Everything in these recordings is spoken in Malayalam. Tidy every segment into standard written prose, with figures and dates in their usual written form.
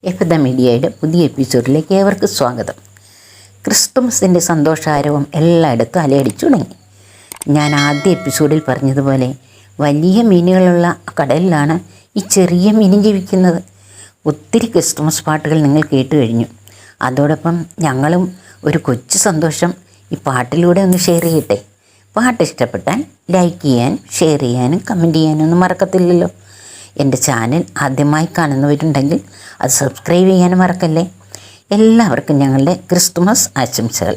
എഫ്ദ മീഡിയയുടെ പുതിയ എപ്പിസോഡിലേക്ക് ഏവർക്കും സ്വാഗതം. ക്രിസ്തുമസിൻ്റെ സന്തോഷാരവം എല്ലായിടത്തും അലയടിച്ചു തുടങ്ങി. ഞാൻ ആദ്യ എപ്പിസോഡിൽ പറഞ്ഞതുപോലെ വലിയ മീനുകളുള്ള കടലിലാണ് ഈ ചെറിയ മീനും ജീവിക്കുന്നത്. ഒത്തിരി ക്രിസ്തുമസ് പാട്ടുകൾ നിങ്ങൾ കേട്ട് കഴിഞ്ഞു. അതോടൊപ്പം ഞങ്ങളും ഒരു കൊച്ചു സന്തോഷം ഈ പാട്ടിലൂടെ ഒന്ന് ഷെയർ ചെയ്യട്ടെ. പാട്ട് ഇഷ്ടപ്പെട്ടാൽ ലൈക്ക് ചെയ്യാനും ഷെയർ ചെയ്യാനും കമൻറ്റ് ചെയ്യാനും ഒന്നും മറക്കത്തില്ലല്ലോ. എൻ്റെ ചാനൽ ആദ്യമായി കാണുന്നവരുണ്ടെങ്കിൽ അത് സബ്സ്ക്രൈബ് ചെയ്യാനും മറക്കല്ലേ. എല്ലാവർക്കും ഞങ്ങളുടെ ക്രിസ്തുമസ് ആശംസകൾ.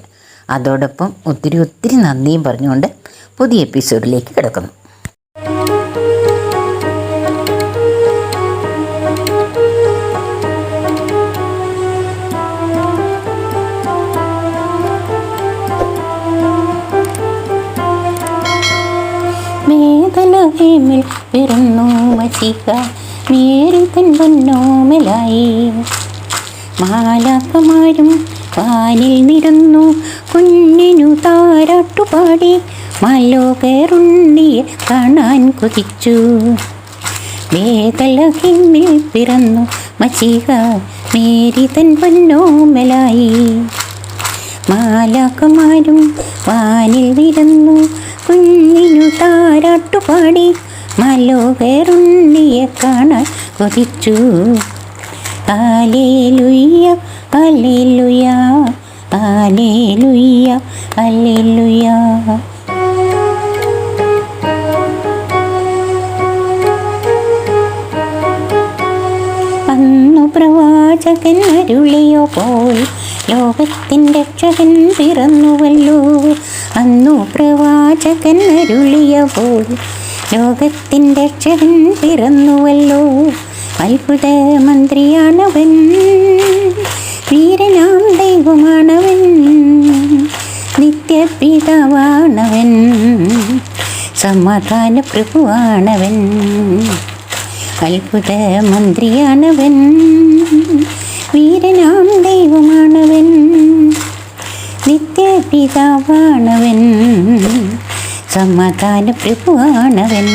അതോടൊപ്പം ഒത്തിരി നന്ദിയും പറഞ്ഞുകൊണ്ട് പുതിയ എപ്പിസോഡിലേക്ക് കിടക്കുന്നു. മേതലഹേമിൽ പിറന്നു മസിഹ, മേരി തൻ പൊന്നോമലായി. മാലാഖമാരും വാനിൽ നിരന്നു കുഞ്ഞിനു താരാട്ടുപാടി. മാലോകരുണ്ണിയെ കാണാൻ കൊതിച്ചു. മേതലഹേമിൽ പിറന്നു മസിഹ, മേരി തൻ പൊന്നോമലായി. മാലാഖമാരും വാനിൽ നിരന്നു കുഞ്ഞിനു താരാട്ടുപാടി. മാലോകരുണ്ണിയെ കാണാൻ കൊതിച്ചു. Hallelujah hallelujah hallelujah hallelujah. അന്നു പ്രവാചകൻ അരുളിയോ പോൽ ലോകത്തിൻ രക്ഷകൻ പിറന്നുവല്ലോ. അന്നു പ്രവാചകൻ അരുളിയ പോൽ ലോകത്തിൻ രക്ഷകൻ പിറന്നുവല്ലോ. അത്ഭുത മന്ത്രിയാണവൻ, വീരനാം ദൈവമാണവൻ, നിത്യപിതാവാണവൻ, സമാധാന പ്രഭുവാണവൻ. അത്ഭുത മന്ത്രിയാണവൻ, വീരനാം ദൈവമാണവൻ, നിത്യപിതാവാണവൻ, സമാധാന പ്രഭുവാണവൻ.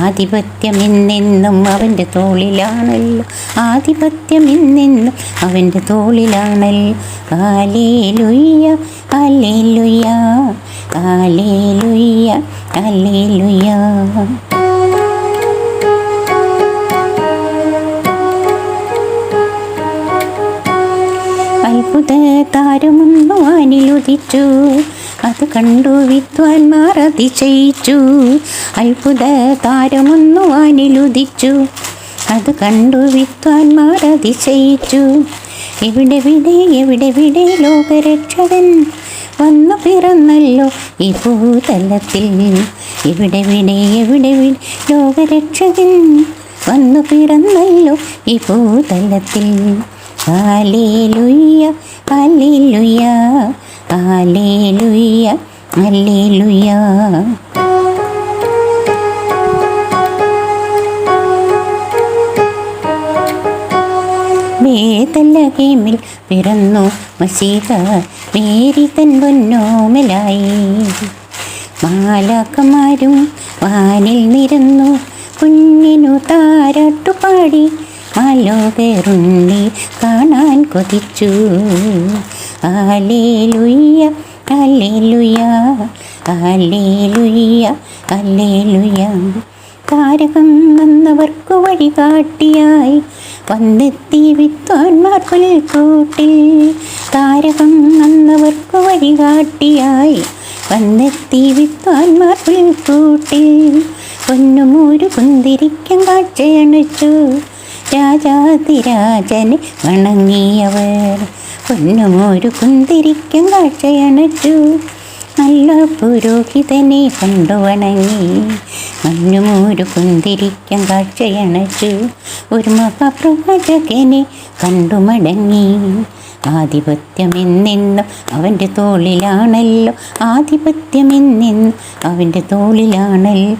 ആധിപത്യം എന്നെന്നും അവൻ്റെ തോളിലാണല്ലോ, ആധിപത്യം എന്നെന്നും അവൻ്റെ തോളിലാണല്ലോ. Hallelujah hallelujah hallelujah hallelujah. അത്ഭുത താരമൊന്നു വാനിലുദിച്ചു, അത് കണ്ടു വിദ്വാൻമാർ അതിശയിച്ചു. അത്ഭുത താരമൊന്നു വാനിലുദിച്ചു, അത് കണ്ടു വിദ്വാൻമാർ അതിശയിച്ചു. എവിടെ എവിടെ ലോകരക്ഷകൻ വന്നു പിറന്നല്ലോ ഈ ഭൂതലത്തിൽ. എവിടെ ലോകരക്ഷകൻ വന്നു പിറന്നല്ലോ ഈ ഭൂതലത്തിൽ. Hallelujah hallelujah hallelujah hallelujah. ബേത്ലഹേമിൽ പിറന്നു മസീഹ, മേരി തൻ പൊന്നോമലായി. മാലാഖമാരും വാനിൽ നിരന്നു കുഞ്ഞിനു താരാട്ടുപാടി. മാലോകരുണ്ണി കാണാൻ കൊതിച്ചു. Hallelujah hallelujah hallelujah hallelujah. താരകം വന്നവർക്കു വഴികാട്ടിയായി വന്നെത്തി വിദ്വാൻമാർ പുൽക്കൂട്ടിൽ. താരകം വന്നവർക്കു വഴികാട്ടിയായി വന്നെത്തി വിദ്വാൻമാർ പുൽക്കൂട്ടിൽ. പൊന്നുമൂരു കുന്തിരിക്കം കാഴ്ചയണച്ചു, രാജാതിരാജനെ വണങ്ങിയവർ. പൊന്നുമൊരു കുന്തിരിക്കം കാഴ്ചയണച്ചു, നല്ല പുരോഹിതനെ കണ്ടു വണങ്ങി. മഞ്ഞുമൊരു കുന്തിരിക്കം കാഴ്ചയണച്ചു, ഒരു മഹാപ്രവാചകനെ കണ്ടു മടങ്ങി. ആധിപത്യം എന്നെന്നും അവൻ്റെ തോളിലാണല്ലോ, ആധിപത്യം എന്നെന്നും അവൻ്റെ തോളിലാണല്ലോ.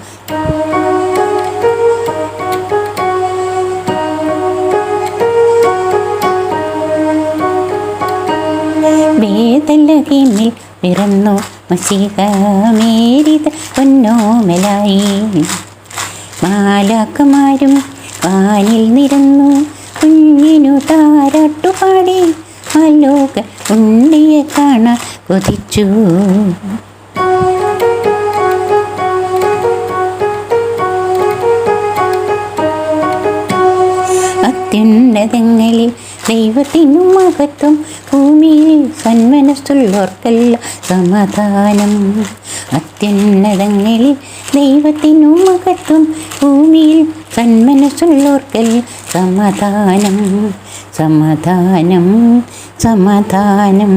ബേത്ലഹേമിൽ പിറന്നു മസീഹ, മേരി തൻ പൊന്നോമലായി. മാലാഖമാരും വാനിൽ നിരന്നു കാണാൻ കൊതിച്ചു. അത്യുന്നതങ്ങളിൽ ദൈവത്തിനും മഹത്വം, ഭൂമിയിൽ സന്മനസ്സുള്ളവർക്കല്ല സമാധാനം. അത്യുന്നതങ്ങളിൽ ദൈവത്തിനും മഹത്വം, ഭൂമിയിൽ സന്മനസ്സുള്ളവർക്കല്ല സമാധാനം. സമാധാനം സമാധാനം.